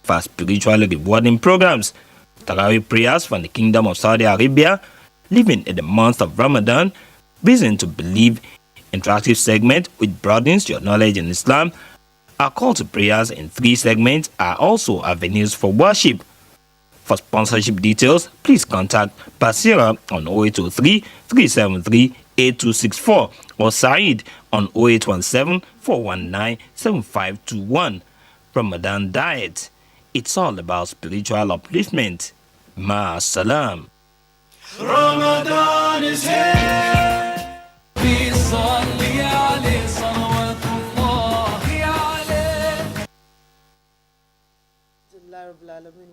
for spiritually rewarding programs. Tarawih prayers from the Kingdom of Saudi Arabia, living in the month of Ramadan, reason to believe, interactive segment which broadens your knowledge in Islam. Our call to prayers in 3 segments are also avenues for worship. For sponsorship details, please contact Basira on 0803 373 8264 or Saeed on 0817 419 7521. Ramadan Diet. It's all about spiritual upliftment. Ma salam. Ramadan is here.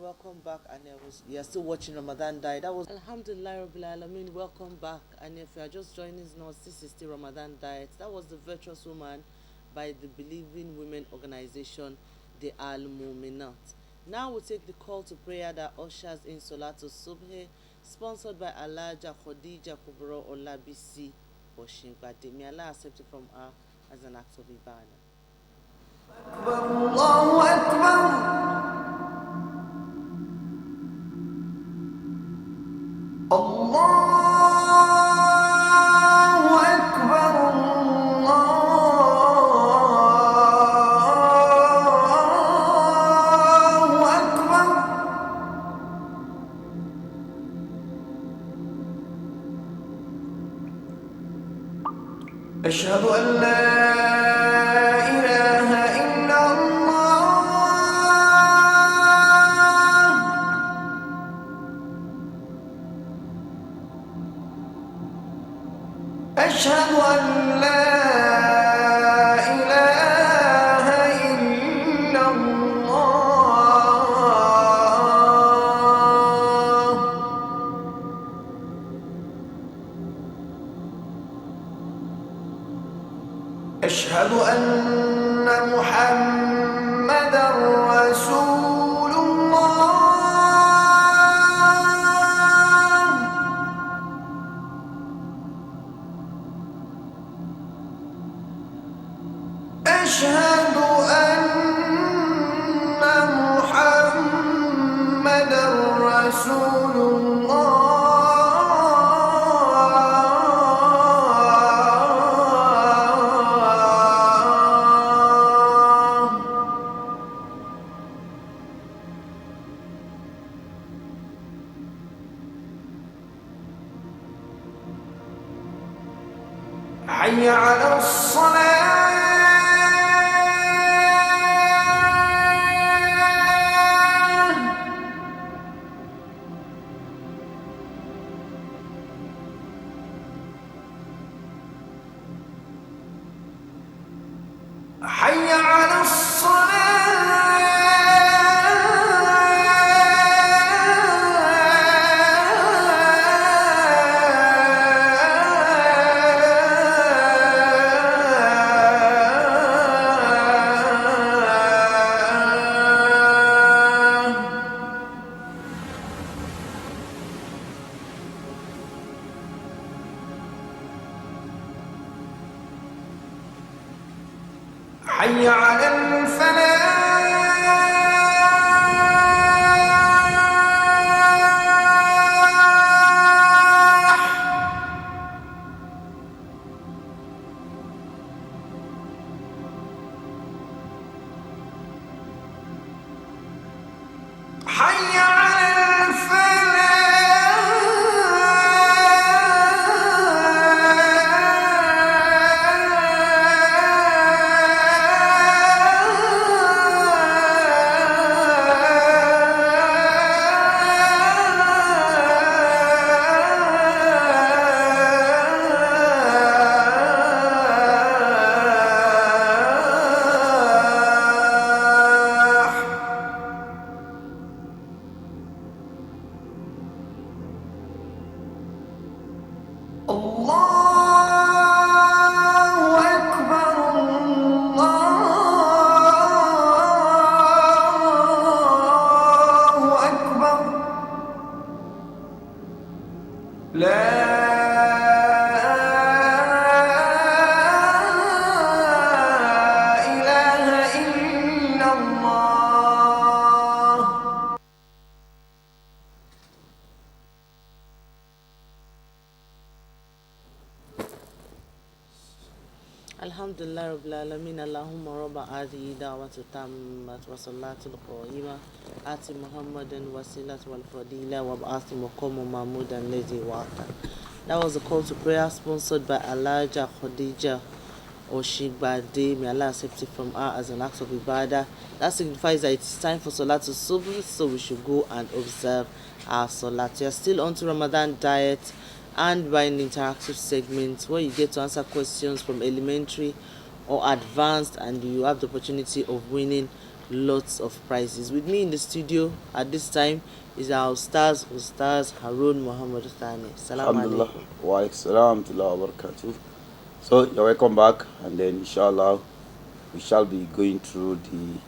Welcome back, and you are still watching Ramadan Diet. That was Alhamdulillah Rabbil Alamin. Welcome back, and if you are just joining us, this is the Ramadan Diet. That was the Virtuous Woman by the Believing Women Organization, the Al Muminat. Now we'll take the call to prayer that ushers in Salatul Subhi, sponsored by Alaja Khadija Kubro Olabisi Oshingbade. May Allah accept it from her as an act of ibadah. Allahu Akbar. Allahu Akbar, Allahu Akbar. Ashhadu an la ilaha illa أشهد أن لا إله إلا الله أشهد أن محمدًا رسول الله أشهد أن محمدًا رسول الله حي على الصلاة حي على حي على الفلاح حي على Alhamdulillah Rabbil Alamin. Allahumma rabba hadhihi da'watu tammat wa salatul qa'imah ati Muhammadan wasilat wal fadila wa ba'athi maqamu mahmudan ladhi wa'ata. That was a call to prayer sponsored by Alaja Khadija Oshigbade. May Allah accept it from her as an act of ibadah. That signifies that it is time for Salatul Subh, so we should go and observe our Salat. You are still on to Ramadan diet and by an interactive segment where you get to answer questions from elementary or advanced, and you have the opportunity of winning lots of prizes. With me in the studio at this time is our Ustaz Harun Muhammad Thani. Salam Alhamdulillah. alaikum. Wa alaikum wa barakatuh. So you're welcome back, and then inshallah we shall be going through the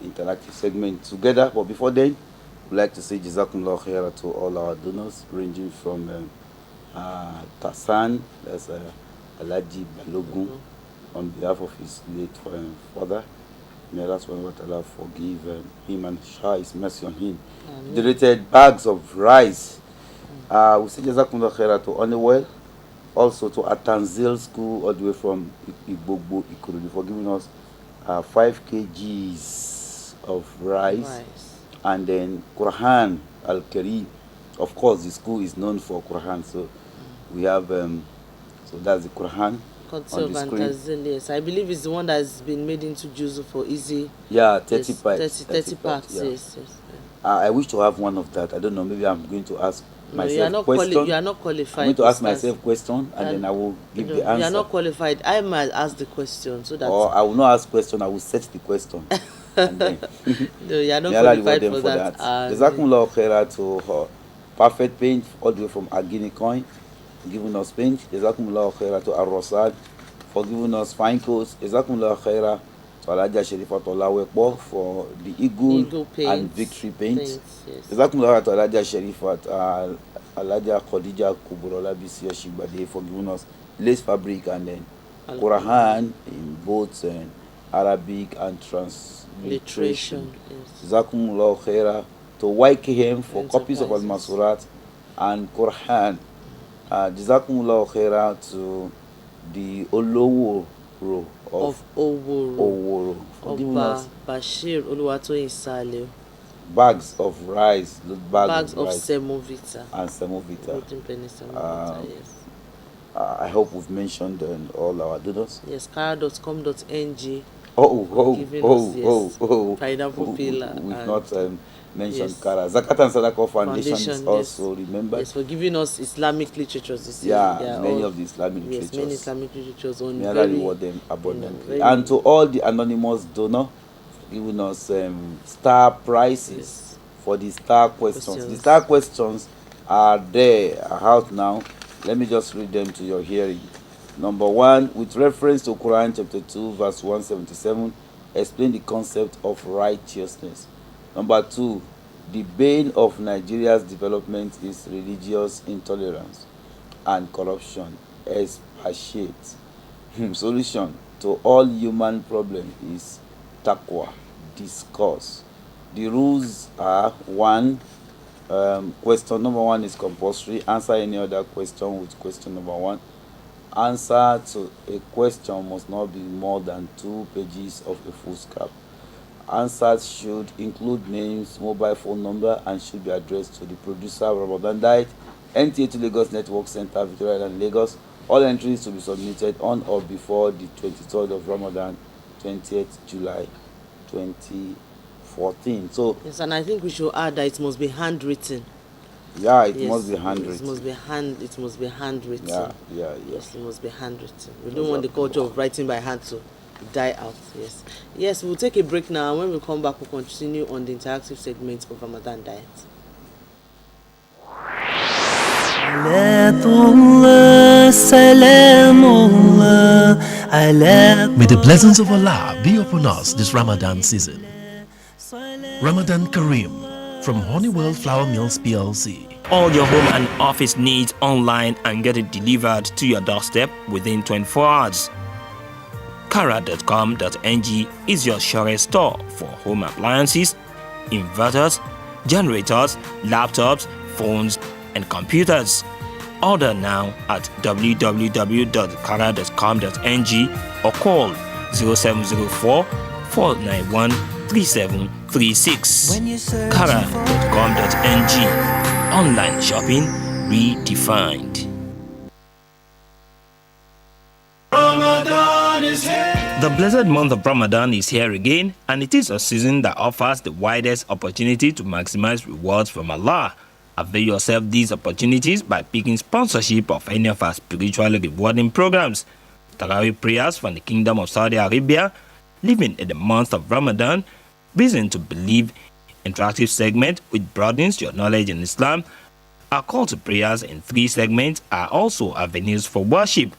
interactive segment together. But before then, we'd like to say Jazakumullah khaira to all our donors, ranging from Tasan, that's Alaji Balogun, on behalf of his late father. May Allah subhanahu wa ta'ala forgive him and shower his mercy on him. Donated bags of rice. We say Jazakumullah khaira to Honeywell, also to Atanzil School, all the way from Igbogbo, Ikorodu, for giving us 5 kgs of rice. And then Quran Al-Kareem. Of course, the school is known for Quran, so we have, so that's the Quran on the screen. Yes, I believe it's the one that's been made into juice for easy. Yeah, 30 yes, packs. 30 packs, yeah. yes. I wish to have one of that. I don't know, maybe I'm going to ask myself question. You are not qualified. I'm going to ask myself question, and then I will give the answer. You are not qualified. I might ask the question, so that. Or I will not ask question, I will set the question. And then no, you are not qualified for that. Jazakumullah khaira to Perfect Paint, all the way from Agini Coin, giving us paint. Jazakumullah khaira to Ar-Rosad for giving us fine coats. Jazakumullah khaira to Alaja Sherifat Olawekbo for the Eagle and Victory paint. Yes. Jazakumullah khaira to Alaja Sherifat, Alaja Khadija Kuburola Bisi Oshigbade for giving us lace fabric, and then Quran in both Arabic and transliteration. Yes. Jazakumullah khaira to YKM for copies of Al-Masurat and Quran. Jazakumullah khaira to the Oloworo of Oworo for giving us Bashir Oluwatoyin Saleh bags of rice, bags of semovita and semovita. Yes. I hope we've mentioned all our donors. Yes, kara.com.ng. Pineapple Pillar. We've not mentioned Kara. Zakat and Sadaqah Foundation is also remembered. Yes, for giving us Islamic literatures. Many of the Islamic literatures. Yes, many Islamic literatures. May Allah reward them abundantly. And to all the anonymous donors, giving us star prizes for the star questions. The star questions are out now. Let me just read them to your hearing. Number 1, with reference to Quran chapter 2, verse 177, explain the concept of righteousness. Number 2, the bane of Nigeria's development is religious intolerance and corruption. Expatiate. Solution to all human problems is taqwa. Discuss. The rules are 1. Question number 1 is compulsory. Answer any other question with question number 1. Answer to a question must not be more than 2 pages of a full script. Answers should include names, mobile phone number, and should be addressed to the producer, Ramadan Diet, NTA2 Lagos Network Center, Victoria Island, Lagos. All entries to be submitted on or before the 23rd of Ramadan, 20th July 2014. So yes, and I think we should add that it must be handwritten. Yeah, it must be handwritten. It must be handwritten. Yes, it must be handwritten. We don't want the culture of writing by hand to die out. Yes, we'll take a break now, and when we come back, we'll continue on the interactive segment of Ramadan Diet. May the blessings of Allah be upon us this Ramadan season. Ramadan Kareem from Honeywell Flour Mills PLC. All your home and office needs online and get it delivered to your doorstep within 24 hours. Kara.com.ng is your surest store for home appliances, inverters, generators, laptops, phones, and computers. Order now at www.kara.com.ng or call 0704 491 3736. Kara.com.ng. Online shopping redefined. Ramadan is here. The blessed month of Ramadan is here again, and it is a season that offers the widest opportunity to maximize rewards from Allah. Avail yourself these opportunities by picking sponsorship of any of our spiritually rewarding programs. Tarawih prayers from the Kingdom of Saudi Arabia, living in the month of Ramadan, reason to believe, interactive segment which broadens your knowledge in Islam. Our call to prayers in 3 segments are also avenues for worship.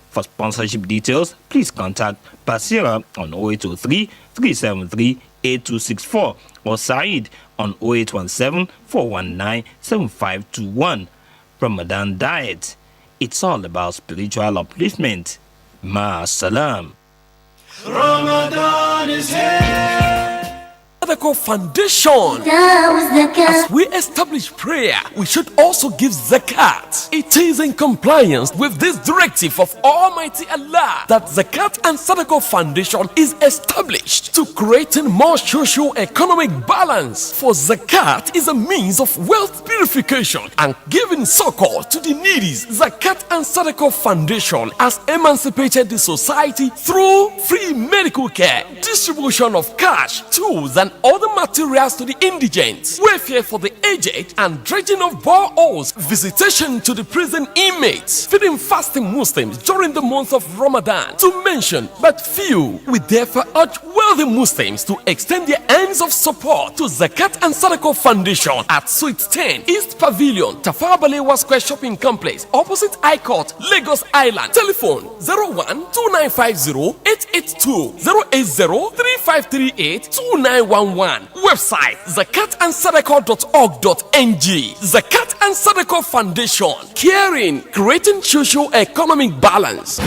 For sponsorship details, please contact Basira on 0803 373 8264 or Saeed on 0817 419 7521. Ramadan Diet. It's all about spiritual upliftment. Ma salam. Ramadan is here. Sadaqah Foundation. As we establish prayer, we should also give zakat. It is in compliance with this directive of Almighty Allah that Zakat and Sadaqah Foundation is established to creating more socio-economic balance. For zakat is a means of wealth purification and giving succor to the needy. Zakat and Sadaqah Foundation has emancipated the society through free medical care, distribution of cash, tools, and other materials to the indigent, welfare for the aged, and dredging of boreholes, visitation to the prison inmates, feeding fasting Muslims during the month of Ramadan, to mention but few. We therefore urge wealthy Muslims to extend their hands of support to Zakat and Sadaqah Foundation at Suite 10, East Pavilion, Tafawa Balewa Square Shopping Complex, opposite High Court, Lagos Island. Telephone 01-2950-882, 080-3538-2911. Website zakatandsadaqah.org.ng. Zakat and Sadaqah Foundation, caring, creating socio-economic balance.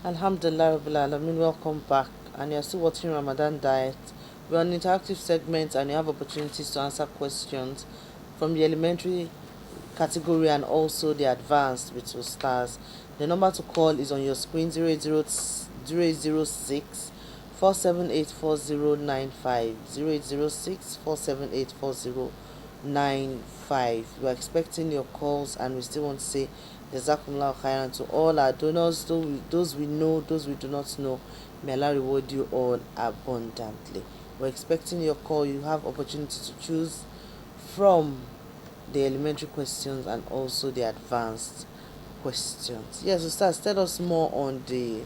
Alhamdulillah Rabbil Alameen, welcome back, and you're still watching Ramadan Diet. We're on interactive segments and you have opportunities to answer questions from the elementary category and also the advanced with 2 stars. The number to call is on your screen, 006 478 4095, 0806 478 4095. We're expecting your calls, and we still want to say Jazakumullah khairan to all our donors, those we know, those we do not know. May Allah reward you all abundantly. We're expecting your call. You have opportunity to choose from the elementary questions and also the advanced questions. Yes, so start. Tell us more on the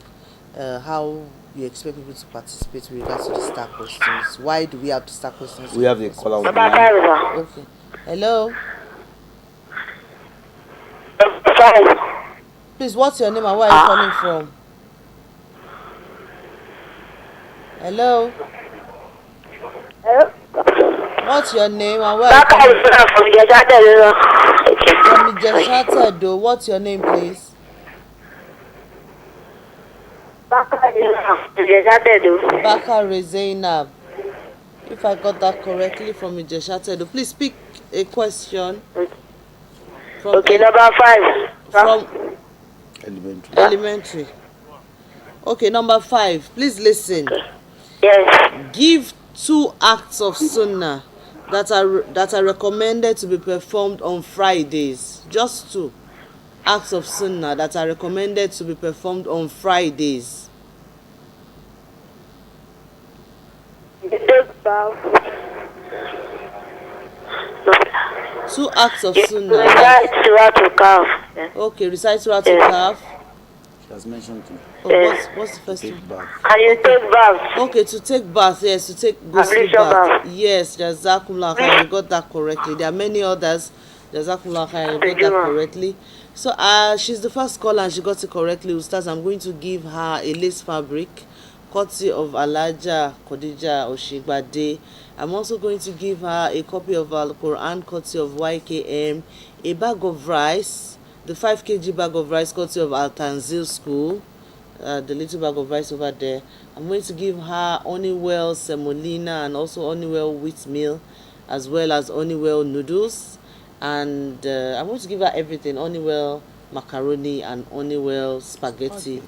how you expect people to participate with regards to the star questions. Why do we have the star questions? We have the caller on the line. Okay. Hello. Please, what's your name and where are you calling from? Hello. What's your name and where are you calling from? Ijesha. What's your name, please? Bakare Zainab. If I got that correctly from Ijesha, please pick a question. From number 5. From Elementary. Okay, number 5. Please listen. Yes. Give 2 acts of sunnah that are recommended to be performed on Fridays. Just 2 acts of sunnah that are recommended to be performed on Fridays. Take bath. 2 acts of sunnah. Recite Surah to Kaf. Okay, recite Surah to Kaf. She has mentioned to Oh, what's the first take one? bath. And you take bath. Okay, to take bath, yes, to take ghusl Ablution bath. bath. Yes, Jazakumullah khair, you got that correctly. There are many others. Jazakumullah khair, you got that correctly. So she's the first caller and she got it correctly. Ustaz, I'm going to give her a lace fabric, courtesy of Alaja Khadija Oshigbade. I'm also going to give her a copy of Al Quran, courtesy of YKM, a bag of rice, the 5 kg bag of rice, courtesy of Al Tanzil School. the little bag of rice over there. I'm going to give her Honeywell semolina and also Honeywell wheat meal, as well as Honeywell noodles. And I'm going to give her everything, Honeywell macaroni and Honeywell spaghetti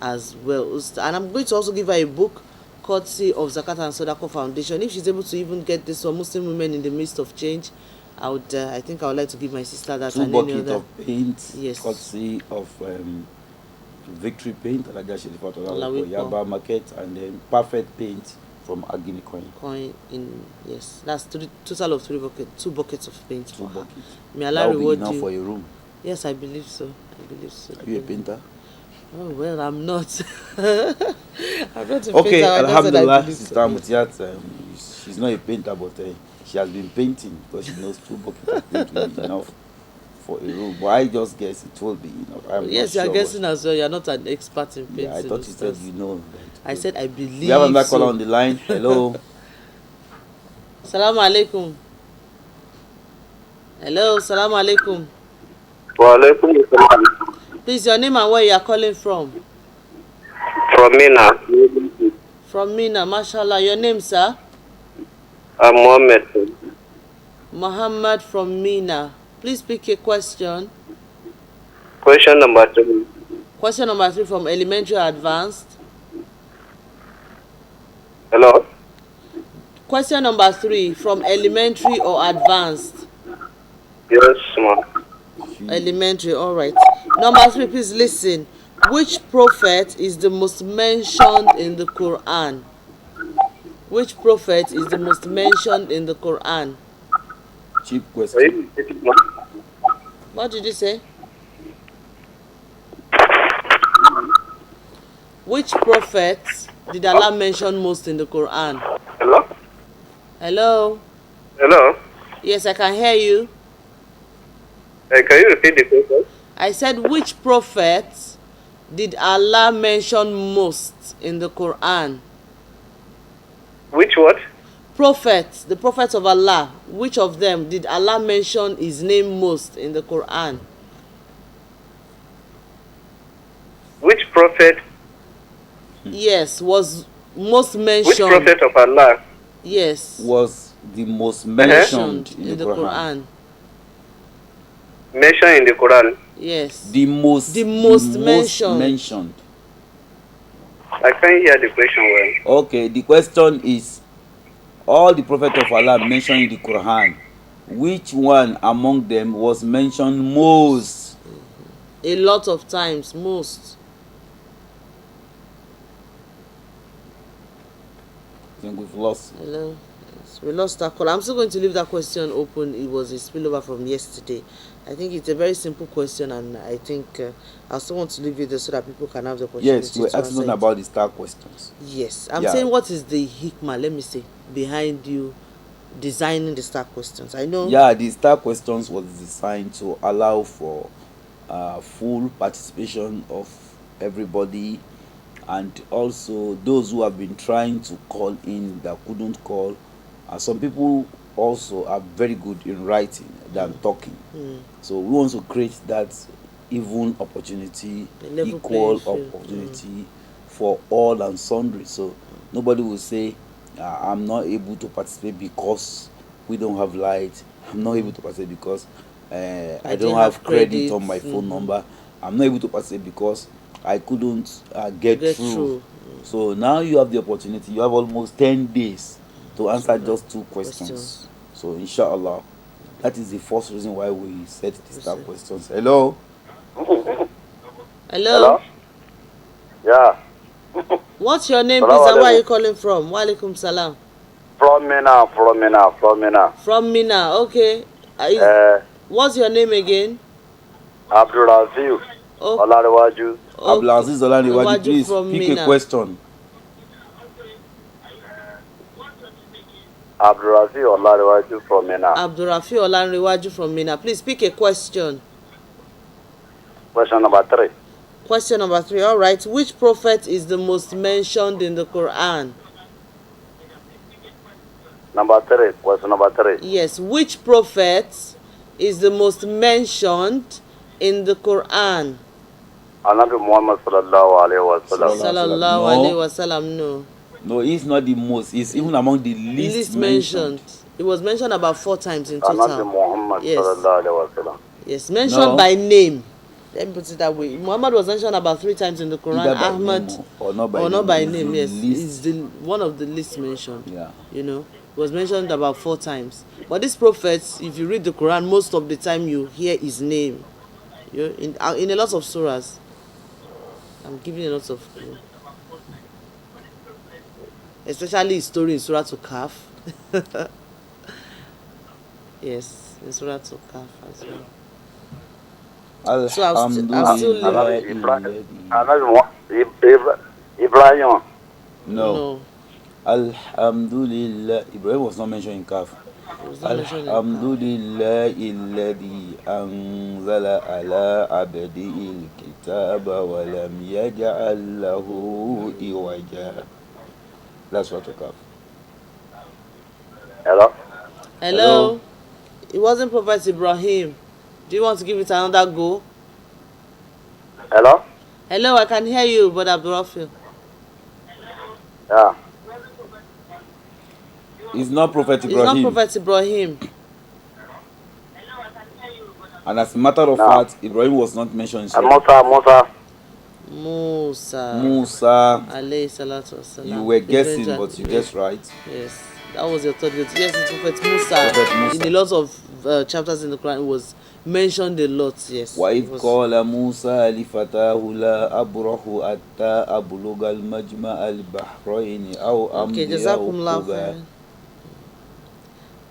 as well. And I'm going to also give her a book courtesy of Zakat and Sodako Foundation. If she's able to even get this for Muslim women in the midst of change, I think I would like to give my sister that. 2 buckets of paint, yes, courtesy of Victory Paint, Olawipo. Yaba Market, and then Perfect Paint from Agini Coin. Yes, that's total of 2 buckets of paint. 2 buckets. May Allah reward enough you for your room. Yes, I believe so. Are you a painter? Oh well, I'm not. I'm not a okay, painter. Alhamdulillah, Sister Mutiat, she's not a painter, but she has been painting because she knows 2 buckets of paint will be enough for a room. But I just guess it will be enough. Yes, you're guessing as well. You're not an expert in painting. Yeah, I thought you said you know. I said I believe. We have another caller on the line. Hello. Salaam alaikum. Hello, salam alaikum. Wa alaikum assalam. Please, your name and where you are calling from? From Mina. From Mina, mashallah. Your name, sir? I'm Mohammed. Muhammad from Mina. Please pick a question. Question number 3. Question number 3 from elementary or advanced. Hello? Question number 3 from elementary or advanced. Yes, ma'am. Elementary, all right. Number 3, please listen. Which prophet is the most mentioned in the Quran? Which prophet is the most mentioned in the Quran? Cheap question. What did you say? Which prophet did Allah mention most in the Quran? Hello? Hello? Hello? Yes, I can hear you. Can you repeat the question? I said, which prophet did Allah mention most in the Quran? Which what? Prophets, the prophets of Allah. Which of them did Allah mention his name most in the Quran? Which prophet? Yes, was most mentioned. Which prophet of Allah? Yes. Was the most mentioned in the Quran. Mentioned in the Quran. Yes. The most mentioned. I can't hear the question well. Okay, the question is, all the prophets of Allah mentioned in the Quran, which one among them was mentioned most? A lot of times, most. I think we've lost. Hello. Yes, we lost that call. I'm still going to leave that question open. It was a spillover from yesterday. I think it's a very simple question, and I think I still want to leave it there so that people can have the opportunity. Yes, we're asking about the star questions. Yes, I'm saying, what is the hikmah, let me say, behind you designing the star questions? I know. Yeah, the star questions was designed to allow for full participation of everybody, and also those who have been trying to call in that couldn't call. Some people also are very good in writing than talking. So we want to create that even opportunity, equal opportunity for all and sundry. So nobody will say, I'm not able to participate because we don't have light. I'm not able to participate because I don't have credit on my phone number. I'm not able to participate because I couldn't get through. So now you have the opportunity. You have almost 10 days to answer just 2 questions. So inshallah, that is the first reason why we set the star questions. Hello? Hello? Yeah. What's your name, please, and where are you calling from? Wa alaikum salam. From Mina. From Mina, okay. What's your name again? Abdulaziz. Olarewaju. Abdulaziz Olarewaju, please pick Mina. a question. Abdulaziz Olarewaju from Mina. Abdurafi Olanrewaju from Mina. Please pick a question. Question number 3. Question number 3. All right. Which prophet is the most mentioned in the Quran? Number 3. Question number 3. Yes. Which prophet is the most mentioned in the Quran? Anabi Muhammad sallallahu alaihi wasallam. Sallallahu alaihi wasallam. No. No, it's not the most. It's even among the least mentioned. It was mentioned about 4 times in Anabi total. Muhammad Yes. sallallahu alaihi wasallam. Yes, mentioned by name. Let me put it that way. Muhammad was mentioned about 3 times in the Quran. Either by Ahmad name or not by name. Yes, least. is one of the least mentioned. Yeah. You know, was mentioned about 4 times. But this prophet, if you read the Quran, most of the time you hear his name. In a lot of surahs. I'm giving a lot of clue. Especially his story in Surah to Kaf. Yes, in Surah to Kaf as well. So I'll still Ibrahim. No. Alhamdulillah. Ibrahim was not mentioned in Kaf. Alhamdulillah alladhi anzala ala abdihi alkitaba wa lam yaj'al lahu iwaja. That's what to Kaf. Hello. It wasn't Prophet Ibrahim. Do you want to give it another go? Hello, I can hear you, but Abdurrahman. Yeah. It's not Prophet Ibrahim. It's not Prophet Ibrahim. And as a matter of fact, Ibrahim was not mentioned. Musa. Alayhi salatu wasalam. You were guessing, but you guessed right. Yes, that was your third guess. Yes, it's Prophet Musa. In a lot of chapters in the Quran, it was mentioned a lot. Yes. وَإِذْ قَالَ مُوسَى لِفَتَاهُ لَا أَبْرَحُ حَتَّى أَبْلُغَ الْمَجْمَعَ الْبَحْرَيْنِ أَوْ أَمْضِيَ حُقُبًا.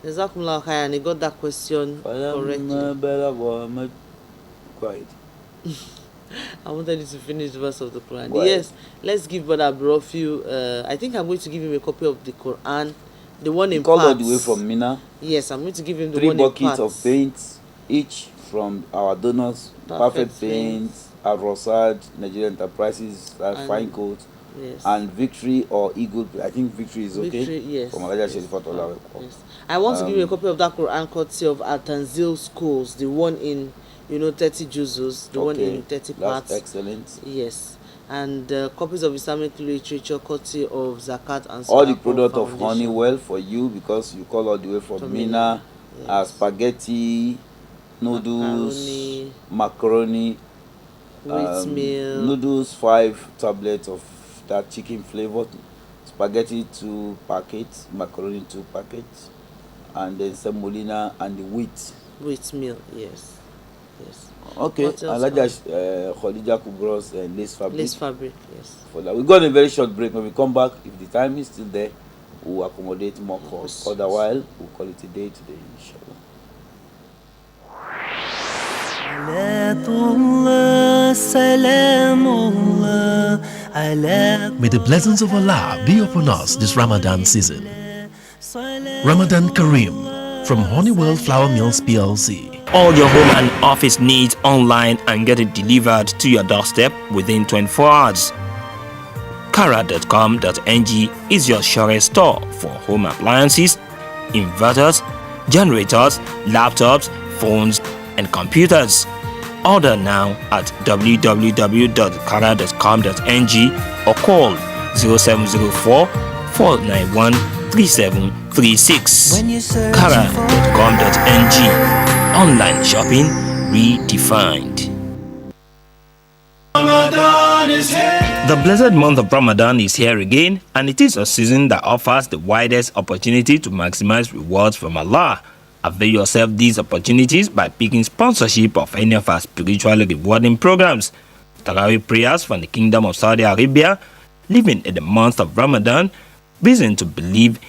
Jazakumullah khairan. He got that question correctly. Quiet. I wanted you to finish the verse of the Quran. Quiet. Yes, let's give Brother Abrofiu. I think I'm going to give him a copy of the Quran, the one in parts. All the way from Mina. Yes, I'm going to give him the 3 one in parts. 3 buckets of paint, each from our donors. Perfect Paint, Al-Rosad, Nigerian Enterprises, Fine Coat. Yes. And Victory or Eagle. I think Victory is okay. Victory, yes. From Alaja yes. I want to give you a copy of that Quran courtesy of Al-Tanzil Schools, the one in 30 juzuz, the one in 30 parts. That's excellent. Yes. And copies of Islamic literature courtesy of Zakat and all the product of Honeywell for you, because you call all the way from Mina. Yes. Spaghetti, noodles, macaroni, wheat meal, noodles 5 tablets of that chicken flavored, spaghetti 2 packets, macaroni 2 packets, and then semolina and the wheat meal. Yes. Okay. Alaja Khadija Kubros and lace fabric. Yes. For that, we got a very short break. When we come back, if the time is still there, we'll accommodate more calls. Otherwise, we'll call it a day today, inshallah. May the blessings of Allah be upon us this Ramadan season. Ramadan Kareem from Honeywell Flour Mills PLC. All your home and office needs online and get it delivered to your doorstep within 24 hours. Kara.com.ng is your surest store for home appliances, inverters, generators, laptops, phones, and computers. Order now at www.kara.com.ng or call 0704 491 3736. Kara.com.ng. Online shopping redefined. Ramadan is here. The blessed month of Ramadan is here again, and it is a season that offers the widest opportunity to maximize rewards from Allah. Avail yourself these opportunities by picking sponsorship of any of our spiritually rewarding programs. Tarawih prayers from the Kingdom of Saudi Arabia, living in the month of Ramadan, reason to believe,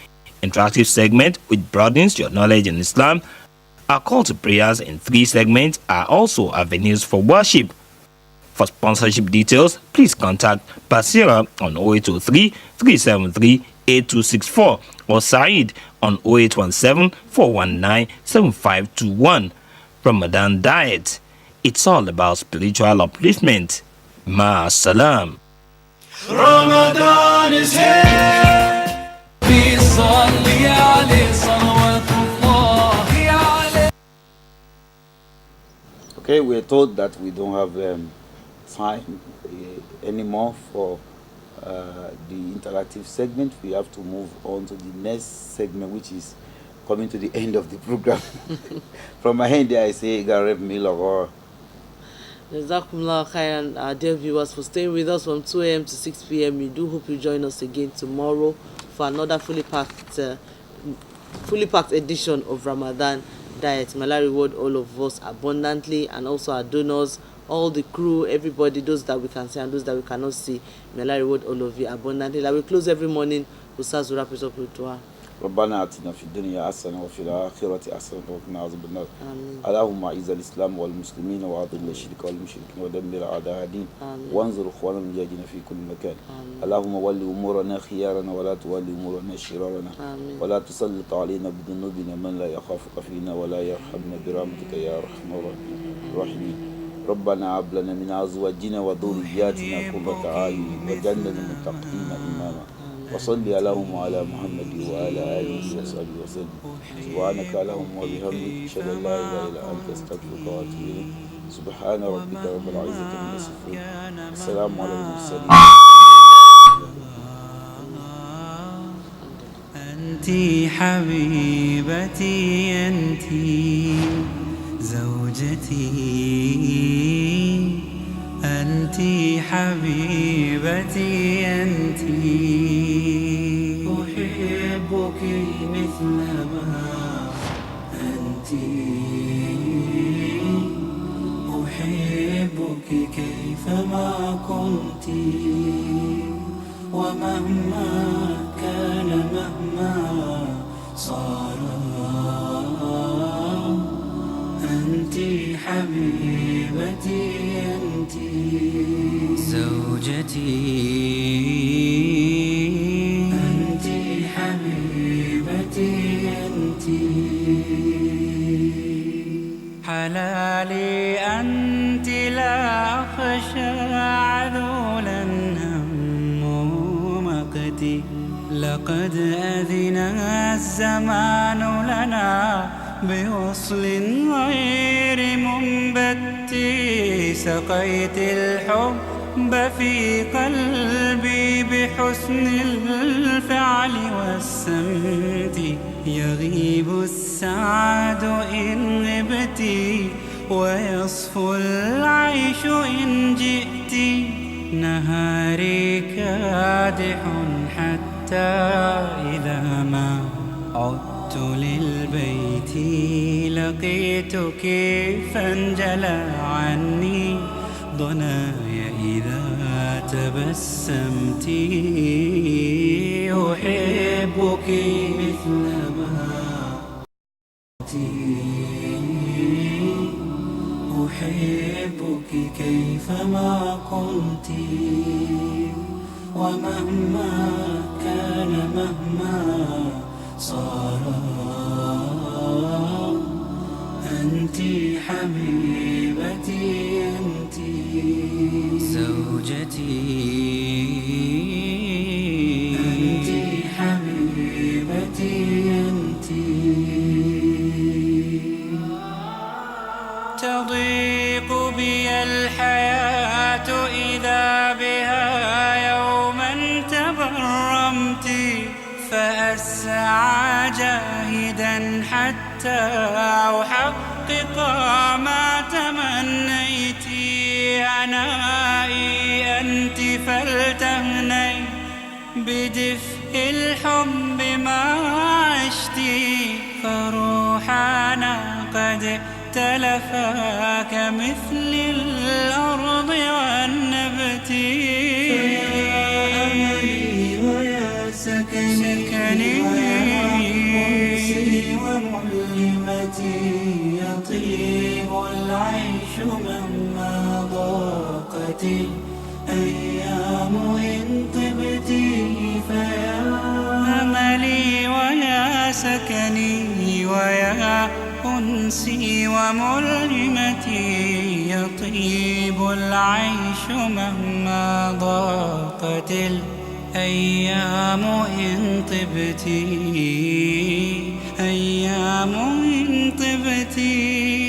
interactive segment which broadens your knowledge in Islam. Our call to prayers in 3 segments are also avenues for worship. For sponsorship details, please contact Basira on 0803 373 8264 or Saeed on 0817 419 7521. Ramadan Diet. It's all about spiritual upliftment. Ma salam. Ramadan is here. Okay, we're told that we don't have time anymore for the interactive segment. We have to move on to the next segment, which is coming to the end of the program. From my hand there, I say Gareb Miller. Jazakumullah khairan, our dear viewers, for staying with us from 2 a.m. to 6 p.m. We do hope you join us again tomorrow for another fully packed edition of Ramadan Diet. May Allah reward all of us abundantly, and also our donors, all the crew, everybody, those that we can see and those that we cannot see. May Allah reward all of you abundantly. Like we close every morning, Ustaz will wrap it up with dua. ربنا آتنا في الدنيا حسنة وفي الآخرة حسنة وقنا عذاب النار. اللهم أعز الإسلام والمسلمين وأذل الشرك والمشركين ودمر أعداء الدين وانصر إخواننا المجاهدين في كل مكان. اللهم ول أمورنا خيارنا ولا تولي أمورنا شرارنا ولا تسلط علينا بذنوبنا من لا يخافك فينا ولا يرحمنا برحمتك يا أرحم الراحمين. ربنا هب لنا من أزواجنا وذرياتنا قرة أعين واجعلنا للمتقين إماما. وصلي اللهم على محمد وعلى آله وصحبه وسلم. سبحانك اللهم وبحمدك أشهد أن لا إله إلا أنت أستغفرك وأتوب إليك. سبحان ربك رب العزة عما يصفون. السلام على المرسلين. أنت حبيبتي أنت زوجتي أنت حبيبتي أنت أحبك مثلما أنت أحبك كيفما كنت ومهما كان مهما صار أنت حبيبتي أنت زوجتي أنت حبيبتي أنت حلالي أنت لا أخشى عذولا هم مقتي لقد أذن الزمان لنا بوصل غير منبت سقيت الحب في قلبي بحسن الفعل والسمت يغيب السعد إن غبت ويصفو العيش إن جئت نهاري كادح حتى إذا ما عدت للبيت لقيتك فانجلى عني ضناي إذا تبسمت أحبك مثلما أحبك كيفما كنت ومهما كان مهما صار أنت حبيبتي أنت زوجتي أنت حبيبتي أنت تضيق بي الحياة إذا بها يوما تبرمت فأسعى جاهدا حتى أحقق ما تمنيت عنائي أنت فلتهني بدفء الحب ما عشت فروحنا قد تلفا كمثل الأرض والنبت سكني وأنسي وملمتي يطيب العيش مهما ضاقت الأيام إن طبت فيا أملي ويا سكني ويا أنسي وملمتي يطيب العيش مهما ضاقت أيام إن طبتي أيام إن طبتي